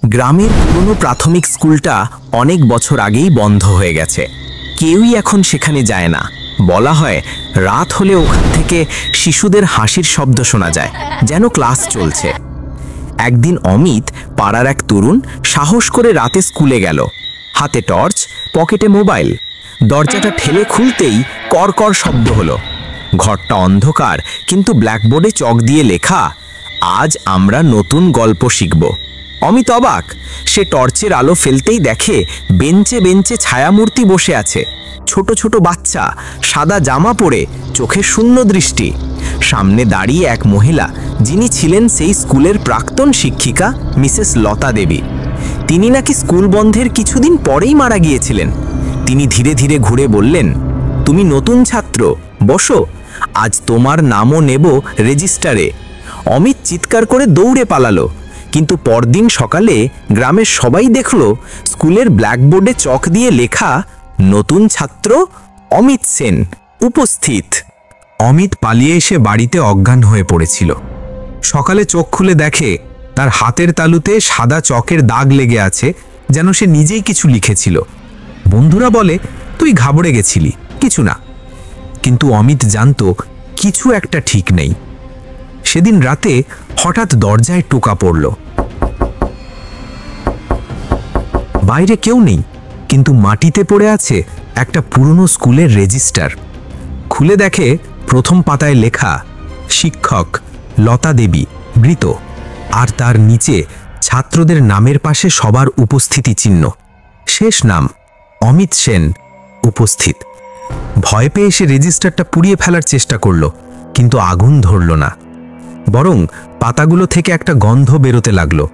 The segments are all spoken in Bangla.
গ্রামের পুরনো প্রাথমিক স্কুলটা অনেক বছর আগেই বন্ধ হয়ে গেছে। কেউই এখন সেখানে যায় না। বলা হয় রাত হলে ওখান থেকে শিশুদের হাসির শব্দ শোনা যায়, যেন ক্লাস চলছে। একদিন অমিত, পাড়ার এক তরুণ, সাহস করে রাতে স্কুলে গেল। হাতে টর্চ, পকেটে মোবাইল। দরজাটা ঠেলে খুলতেই করকর শব্দ হলো। ঘরটা অন্ধকার, কিন্তু ব্ল্যাকবোর্ডে চক দিয়ে লেখা, আজ আমরা নতুন গল্প শিখব। অমিত অবাক। সে টর্চের আলো ফেলতেই দেখে বেঞ্চে বেঞ্চে ছায়ামূর্তি বসে আছে। ছোট ছোট বাচ্চা, সাদা জামা পরে, চোখে শূন্য দৃষ্টি। সামনে দাঁড়িয়ে এক মহিলা, যিনি ছিলেন সেই স্কুলের প্রাক্তন শিক্ষিকা মিসেস লতা দেবী। তিনি নাকি স্কুল বন্ধের কিছুদিন পরেই মারা গিয়েছিলেন। তিনি ধীরে ধীরে ঘুরে বললেন, তুমি নতুন ছাত্র, বসো, আজ তোমার নামও নেব রেজিস্টারে। অমিত চিৎকার করে দৌড়ে পালালো। কিন্তু পরদিন সকালে গ্রামের সবাই দেখল স্কুলের ব্ল্যাকবোর্ডে চক দিয়ে লেখা, নতুন ছাত্র অমিত সেন উপস্থিত। অমিত পালিয়ে এসে বাড়িতে অজ্ঞান হয়ে পড়েছিল। সকালে চোখ খুলে দেখে তার হাতের তালুতে সাদা চকের দাগ লেগে আছে, যেন সে নিজেই কিছু লিখেছিল। বন্ধুরা বলে, তুই ঘাবড়ে গেছিলি, কিছু না। কিন্তু অমিত জানত কিছু একটা ঠিক নেই। সেদিন রাতে হঠাৎ দরজায় টোকা পড়ল। বাইরে কেউ নেই, কিন্তু মাটিতে পড়ে আছে একটা পুরনো স্কুলের রেজিস্টার। খুলে দেখে প্রথম পাতায় লেখা, শিক্ষক লতা দেবী মৃত, আর তার নিচে ছাত্রদের নামের পাশে সবার উপস্থিতি চিহ্ন। শেষ নাম অমিত সেন উপস্থিত। ভয় পেয়ে সে রেজিস্টারটা পুড়িয়ে ফেলার চেষ্টা করল, কিন্তু আগুন ধরল না। বরং পাতাগুলো থেকে একটা গন্ধ বেরোতে লাগলো,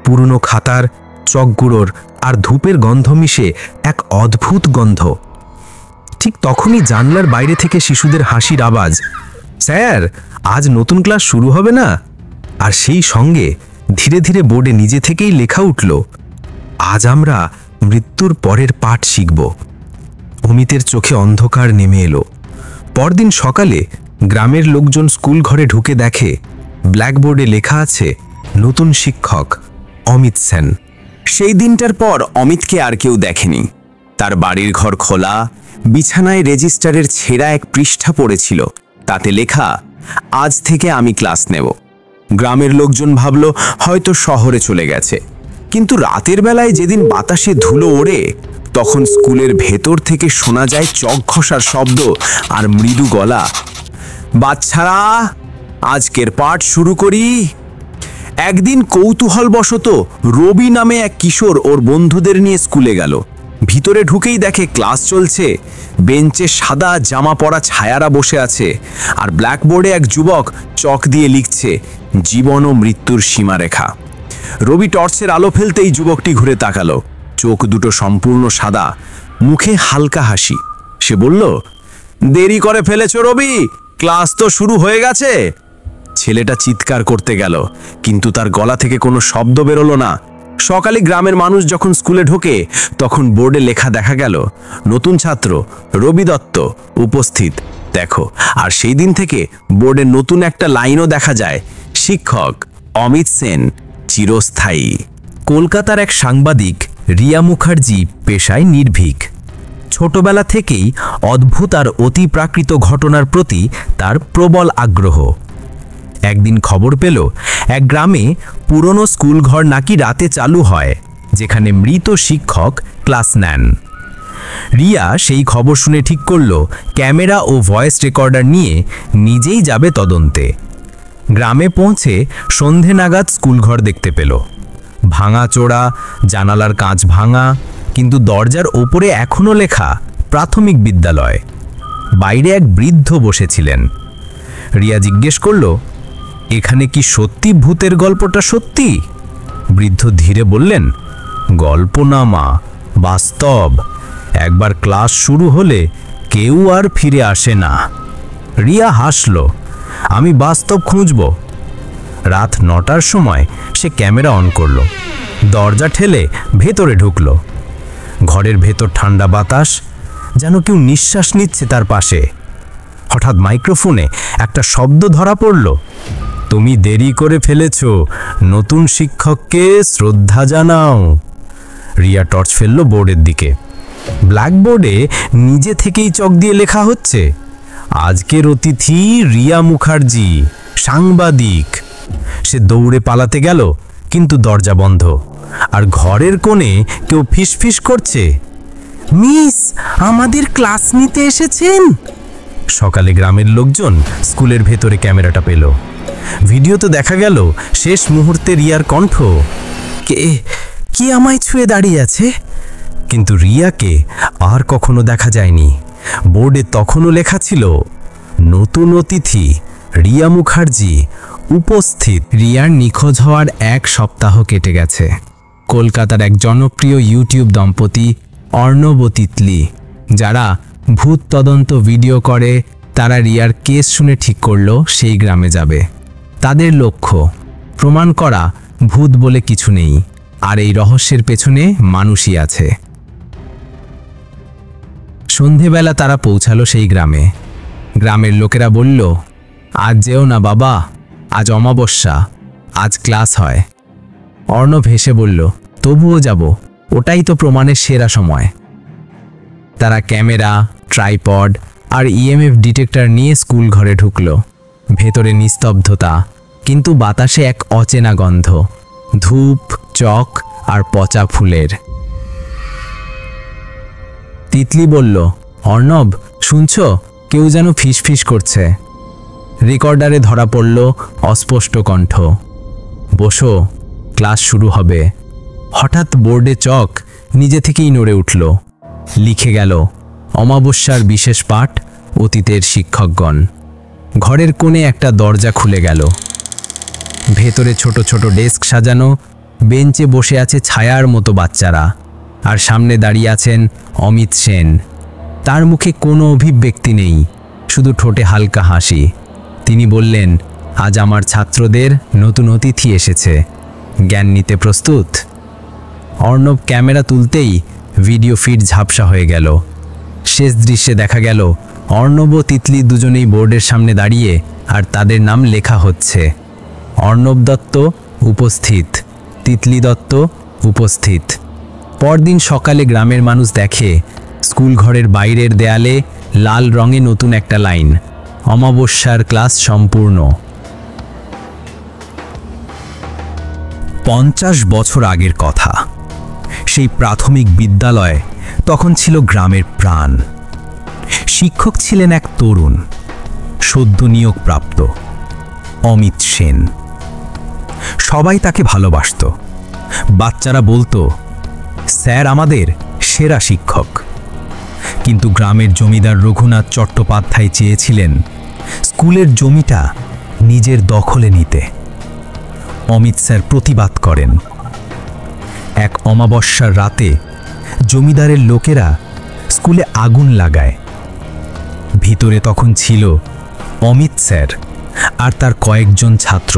পুরনো খাতার, চকগুঁড়োর আর ধূপের গন্ধ মিশে এক অদ্ভুত গন্ধ। ঠিক তখনই জানলার বাইরে থেকে শিশুদের হাসির আওয়াজ, স্যার আজ নতুন ক্লাস শুরু হবে না? আর সেই সঙ্গে ধীরে ধীরে বোর্ডে নিজে থেকেই লেখা উঠল, আজ আমরা মৃত্যুর পরের পাঠ শিখব। অমিতের চোখে অন্ধকার নেমে এলো। পরদিন সকালে গ্রামের লোকজন স্কুল ঘরে ঢুকে দেখে ব্ল্যাকবোর্ডে লেখা আছে, নতুন শিক্ষক অমিত সেন। সেই দিনটার পর অমিতকে আর কেউ দেখেনি। তার বাড়ির ঘর খোলা, বিছানায় রেজিস্টারের ছেঁড়া এক পৃষ্ঠা পড়েছিল। তাতে লেখা, আজ থেকে আমি ক্লাস নেব। গ্রামের লোকজন ভাবল হয়তো শহরে চলে গেছে। কিন্তু রাতের বেলায় যেদিন বাতাসে ধুলো ওড়ে, তখন স্কুলের ভেতর থেকে শোনা যায় চক ঘষার শব্দ আর মৃদু গলা, বাচ্চারা আজকের পাঠ শুরু করি। একদিন কৌতূহলবশত রবি নামে এক কিশোর ওর বন্ধুদের নিয়ে স্কুলে গেল। ভিতরে ঢুকেই দেখে ক্লাস চলছে। বেঞ্চে সাদা জামা পরা ছায়ারা বসে আছে, আর ব্ল্যাকবোর্ডে এক যুবক চক দিয়ে লিখছে, জীবন ও মৃত্যুর সীমারেখা। রবি টর্চের আলো ফেলতেই যুবকটি ঘুরে তাকালো। চোখ দুটো সম্পূর্ণ সাদা, মুখে হালকা হাসি। সে বলল, দেরি করে ফেলেছ রবি, ক্লাস তো শুরু হয়ে গেছে। ছেলেটা চিৎকার করতে গেল, কিন্তু তার গলা থেকে কোনো শব্দ বেরোলো না। সকালে গ্রামের মানুষ যখন স্কুলে ঢোকে, তখন বোর্ডে লেখা দেখা গেল, নতুন ছাত্র রবি দত্ত উপস্থিত দেখো। আর সেই দিন থেকে বোর্ডে নতুন একটা লাইনও দেখা যায়, শিক্ষক অমিত সেন চিরস্থায়ী। কলকাতার এক সাংবাদিক রিয়া মুখার্জি পেশায় নির্ভীক। ছোটবেলা থেকেই অদ্ভুত আর অতিপ্রাকৃত ঘটনার প্রতি তার প্রবল আগ্রহ। একদিন খবর পেল এক গ্রামে পুরনো স্কুলঘর নাকি রাতে চালু হয়, যেখানে মৃত শিক্ষক ক্লাস নেন। রিয়া সেই খবর শুনে ঠিক করল ক্যামেরা ও ভয়েস রেকর্ডার নিয়ে নিজেই যাবে তদন্তে। গ্রামে পৌঁছে সন্ধে নাগাদ স্কুলঘর দেখতে পেল। ভাঙাচোরা, জানালার কাঁচ ভাঙা, কিন্তু দরজার ওপরে এখনো লেখা প্রাথমিক বিদ্যালয়। বাইরে এক বৃদ্ধ বসেছিলেন। রিয়া জিজ্ঞেস করল, এখানে কি সত্যি ভূতের গল্পটা সত্যি? বৃদ্ধ ধীরে বললেন, গল্প না মা, বাস্তব। একবার ক্লাস শুরু হলে কেউ আর ফিরে আসে না। রিয়া হাসল, আমি বাস্তব খুঁজব। রাত 9টার সময় সে ক্যামেরা অন করল, দরজা ঠেলে ভেতরে ঢুকল। ঘরের ভেতর ঠান্ডা বাতাস, যেন কেউ নিঃশ্বাস নিচ্ছে তার পাশে। হঠাৎ মাইক্রোফোনে একটা শব্দ ধরা পড়ল, তুমি দেরি করে ফেলেছ, নতুন শিক্ষককে শ্রদ্ধা জানাও। রিয়া টর্চ ফেলল বোর্ডের দিকে। ব্ল্যাকবোর্ডে নিজে থেকেই চক দিয়ে লেখা হচ্ছে, আজকের অতিথি রিয়া মুখার্জি, সাংবাদিক। সে দৌড়ে পালাতে গেল, কিন্তু দরজা বন্ধ, আর ঘরের কোণে কেউ ফিসফিস করছে, মিস, আমাদের ক্লাস নিতে এসেছেন। সকালে গ্রামের লোকজন স্কুলের ভেতরে ক্যামেরাটা পেল। ভিডিওতে দেখা গেল শেষ মুহূর্তে রিয়ার কণ্ঠ, কে আমায় ছুঁয়ে দাঁড়িয়ে আছে? কিন্তু রিয়াকে আর কখনো দেখা যায়নি। বোর্ডে তখনও লেখা ছিল, নতুন অতিথি রিয়া মুখার্জি উপস্থিত। রিয়ার নিখোঁজ হওয়ার 1 সপ্তাহ কেটে গেছে। কলকাতার এক জনপ্রিয় ইউটিউব দম্পতি অর্ণব ও তিতলি, যারা ভূত তদন্ত ভিডিও করে, তারা রিয়ার কেস শুনে ঠিক করলো সেই গ্রামে যাবে। তাদের লক্ষ্য প্রমাণ করা ভূত বলে কিছু নেই, আর এই রহস্যের পেছনে মানুষই আছে। সন্ধেবেলা তারা পৌঁছালো সেই গ্রামে। গ্রামের লোকেরা বলল, আজ যেও না বাবা, আজ অমাবস্যা, আজ ক্লাস হয়। অর্ণব হেসে বলল, তবুও যাব, ওটাই তো প্রমাণের সেরা সময়। তারা ক্যামেরা, ট্রাইপড আর ইএমএফ ডিটেক্টর নিয়ে স্কুল ঘরে ঢুকল। ভেতরে নিস্তব্ধতা, কিন্তু বাতাসে এক অচেনা গন্ধ, ধূপ, চক আর পচা ফুলের। তিতলি বলল, অর্ণব শুনছ, কেউ যেন ফিসফিস করছে। রেকর্ডারে ধরা পড়ল অস্পষ্ট কণ্ঠ, বসো, ক্লাস শুরু হবে। হঠাৎ বোর্ডে চক নিজে থেকেই নড়ে উঠল। লিখে গেল, অমাবস্যার বিশেষ পাঠ, অতীতের শিক্ষকগণ। ঘরের কোণে একটা দরজা খুলে গেল। ভেতরে ছোট ছোট ডেস্ক সাজানো, বেঞ্চে বসে আছে ছায়ার মতো বাচ্চারা, আর সামনে দাঁড়িয়ে আছেন অমিত সেন। তার মুখে কোনো অভিব্যক্তি নেই, শুধু ঠোঁটে হালকা হাসি। তিনি বললেন, আজ আমার ছাত্রদের নতুন অতিথি এসেছে, জ্ঞান নিতে প্রস্তুত? অর্ণব ক্যামেরা তুলতেই ভিডিও ফিড ঝাপসা হয়ে গেল। শেষ দৃশ্যে দেখা গেল অর্ণব ও তিতলি দুজনেই বোর্ডের সামনে দাঁড়িয়ে, আর তাদের নাম লেখা হচ্ছে। অর্ণব দত্ত উপস্থিত, তিতলি দত্ত উপস্থিত। পরদিন সকালে গ্রামের মানুষ দেখে স্কুল ঘরের বাইরের দেয়ালে লাল রঙে নতুন একটা লাইন, অমাবস্যার ক্লাস সম্পূর্ণ। 50 বছর আগের কথা। সেই প্রাথমিক বিদ্যালয় তখন ছিল গ্রামের প্রাণ। শিক্ষক ছিলেন এক তরুণ, সদ্য নিয়োগপ্রাপ্ত অমিত সেন। সবাই তাকে ভালোবাসত। বাচ্চারা বলতো, স্যার আমাদের সেরা শিক্ষক। কিন্তু গ্রামের জমিদার রঘুনাথ চট্টোপাধ্যায় চেয়েছিলেন স্কুলের জমিটা নিজের দখলে নিতে। অমিত স্যার প্রতিবাদ করেন। এক অমাবস্যার রাতে জমিদারের লোকেরা স্কুলে আগুন লাগায়। ভিতরে তখন ছিল অমিত স্যার আর তার কয়েকজন ছাত্র।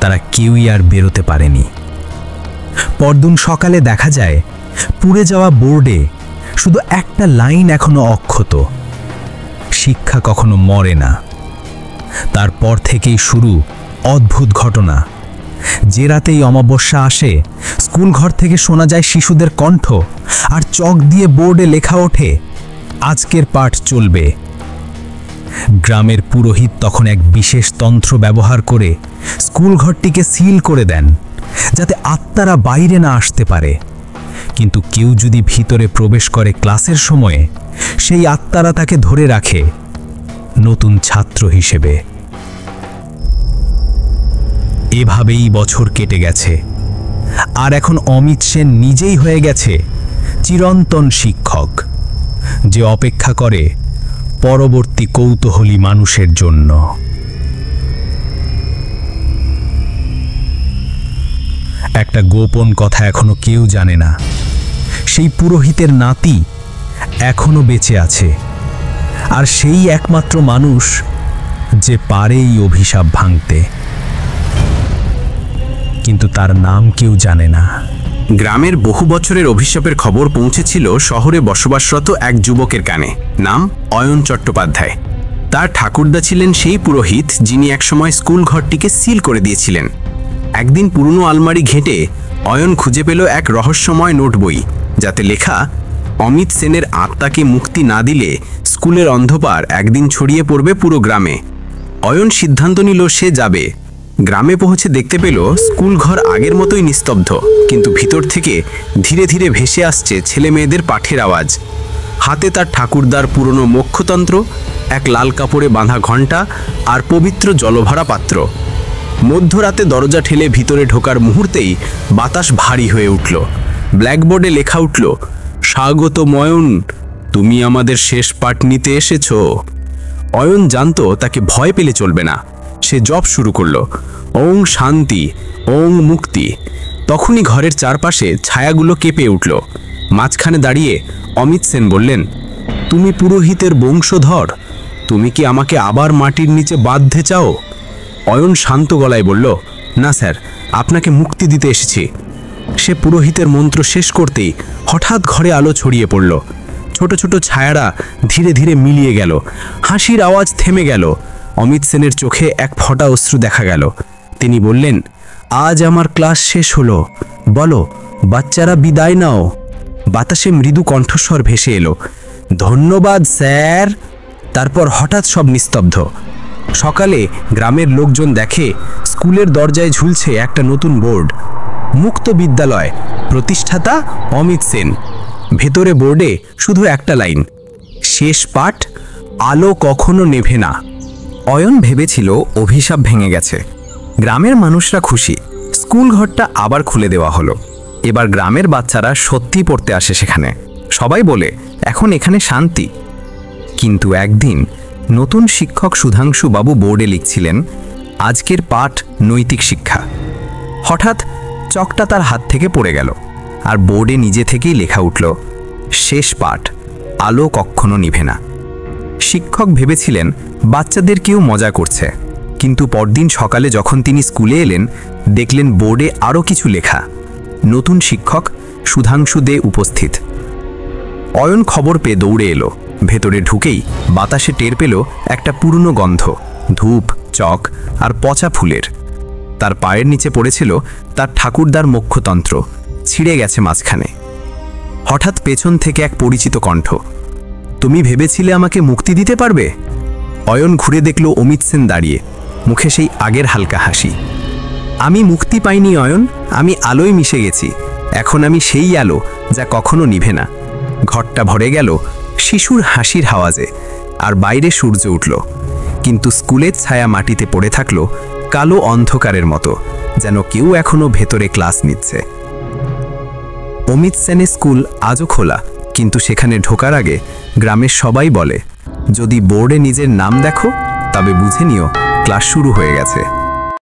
তারা কেউই আর বেরোতে পারেনি। পরদিন সকালে দেখা যায় পুড়ে যাওয়া বোর্ডে শুধু একটা লাইন এখনো অক্ষত, শিক্ষা কখনো মরে না। তারপর থেকেই শুরু অদ্ভুত ঘটনা। যে রাতেই অমাবস্যা আসে, স্কুল ঘর থেকে শোনা যায় শিশুদের কণ্ঠ, আর চক দিয়ে বোর্ডে লেখা ওঠে, আজকের পাঠ চলবে। গ্রামের পুরোহিত তখন এক বিশেষ তন্ত্র ব্যবহার করে স্কুল ঘরটিকে সিল করে দেন, যাতে আত্মারা বাইরে না আসতে পারে। কিন্তু কেউ যদি ভিতরে প্রবেশ করে ক্লাসের সময়ে, সেই আত্মারা তাকে ধরে রাখে নতুন ছাত্র হিসেবে। এভাবেই বছর কেটে গেছে, আর এখন অমিত সেন নিজেই হয়ে গেছে চিরন্তন শিক্ষক, যে অপেক্ষা করে পরবর্তী কৌতূহলী মানুষের জন্য। একটা গোপন কথা এখনো কেউ জানে না। সেই পুরোহিতের নাতি এখনো বেঁচে আছে, আর সেই একমাত্র মানুষ যে পারে এই অভিশাপ ভাঙতে। কিন্তু তার নাম কেউ জানে না। গ্রামের বহু বছরের অভিশাপের খবর পৌঁছেছিল শহরে বসবাসরত এক যুবকের কানে। নাম অয়ন চট্টোপাধ্যায়। তার ঠাকুরদা ছিলেন সেই পুরোহিত যিনি একসময় স্কুল ঘরটিকে সিল করে দিয়েছিলেন। একদিন পুরনো আলমারি ঘেঁটে অয়ন খুঁজে পেল এক রহস্যময় নোট বই, যাতে লেখা, অমিত সেনের আত্মাকে মুক্তি না দিলে স্কুলের অন্ধকার একদিন ছড়িয়ে পড়বে পুরো গ্রামে। অয়ন সিদ্ধান্ত নিল সে যাবে। গ্রামে পৌঁছে দেখতে পেল স্কুল ঘর আগের মতোই নিস্তব্ধ, কিন্তু ভিতর থেকে ধীরে ধীরে ভেসে আসছে ছেলে মেয়েদের পাঠের আওয়াজ। হাতে তার ঠাকুরদার পুরনো মোক্ষতন্ত্র, এক লাল কাপড়ে বাঁধা ঘণ্টা আর পবিত্র জলভরা পাত্র। মধ্যরাতে দরজা ঠেলে ভিতরে ঢোকার মুহূর্তেই বাতাস ভারী হয়ে উঠল। ব্ল্যাকবোর্ডে লেখা উঠল, স্বাগত অয়ন, তুমি আমাদের শেষ পাঠ নিতে এসেছো। অয়ন জানত তাকে ভয় পেলে চলবে না। সে জপ শুরু করল, ওং শান্তি, ওং মুক্তি। তখনই ঘরের চারপাশে ছায়াগুলো কেঁপে উঠল। মাঝখানে দাঁড়িয়ে অমিত সেন বললেন, তুমি পুরোহিতের বংশধর, তুমি কি আমাকে আবার মাটির নিচে বাঁধতে চাও? অয়ন শান্ত গলায় বলল, না স্যার, আপনাকে মুক্তি দিতে এসেছি। সে পুরোহিতের মন্ত্র শেষ করতেই হঠাৎ ঘরে আলো ছড়িয়ে পড়ল। ছোট ছোট ছায়ারা ধীরে ধীরে মিলিয়ে গেল। হাসির আওয়াজ থেমে গেল। অমিত সেনের চোখে এক ফোঁটা অশ্রু দেখা গেল। তিনি বললেন, আজ আমার ক্লাস শেষ হলো, বলো বাচ্চারা বিদায় নাও। বাতাসে মৃদু কণ্ঠস্বর ভেসে এলো, ধন্যবাদ স্যার। তারপর হঠাৎ সব নিস্তব্ধ। সকালে গ্রামের লোকজন দেখে স্কুলের দরজায় ঝুলছে একটা নতুন বোর্ড, মুক্ত বিদ্যালয়, প্রতিষ্ঠাতা অমিত সেন। ভেতরে বোর্ডে শুধু একটা লাইন, শেষ পাঠ, আলো কখনো নেভে না। অয়ন ভেবেছিল অভিশাপ ভেঙে গেছে। গ্রামের মানুষরা খুশি, স্কুল ঘরটা আবার খুলে দেওয়া হলো। এবার গ্রামের বাচ্চারা সত্যি পড়তে আসে সেখানে। সবাই বলে এখন এখানে শান্তি। কিন্তু একদিন নতুন শিক্ষক সুধাংশু বাবু বোর্ডে লিখছিলেন, আজকের পাঠ নৈতিক শিক্ষা। হঠাৎ চকটা তার হাত থেকে পড়ে গেল, আর বোর্ডে নিজে থেকেই লেখা উঠল, শেষ পাঠ, আলো কখনো নিভে না। শিক্ষক ভেবেছিলেন বাচ্চাদের কেউ মজা করছে, কিন্তু পরদিন সকালে যখন তিনি স্কুলে এলেন, দেখলেন বোর্ডে আরও কিছু লেখা, নতুন শিক্ষক সুধাংশু দে উপস্থিত। অয়ন খবর পেয়ে দৌড়ে এলো। ভেতরে ঢুকেই বাতাসে টের পেল একটা পুরনো গন্ধ, ধূপ, চক আর পচা ফুলের। তার পায়ের নিচে পড়েছিল তার ঠাকুরদার মোক্ষতন্ত্র, ছিঁড়ে গেছে মাঝখানে। হঠাৎ পেছন থেকে এক পরিচিত কণ্ঠ, তুমি ভেবেছিলে আমাকে মুক্তি দিতে পারবে? অয়ন ঘুরে দেখল অমিত সেন দাঁড়িয়ে, মুখে সেই আগের হালকা হাসি। আমি মুক্তি পাইনি অয়ন, আমি আলোয় মিশে গেছি। এখন আমি সেই আলো যা কখনো নিভে না। ঘরটা ভরে গেল শিশুর হাসির আওয়াজে, আর বাইরে সূর্য উঠল। কিন্তু স্কুলের ছায়া মাটিতে পড়ে থাকলো কালো অন্ধকারের মতো, যেন কেউ এখনো ভেতরে ক্লাস নিচ্ছে। অমিত সেনের স্কুল আজও খোলা, কিন্তু সেখানে ঢোকার আগে গ্রামের সবাই বলে, যদি বোর্ডে নিজের নাম দেখো তবে বুঝে নিও ক্লাস শুরু হয়ে গেছে।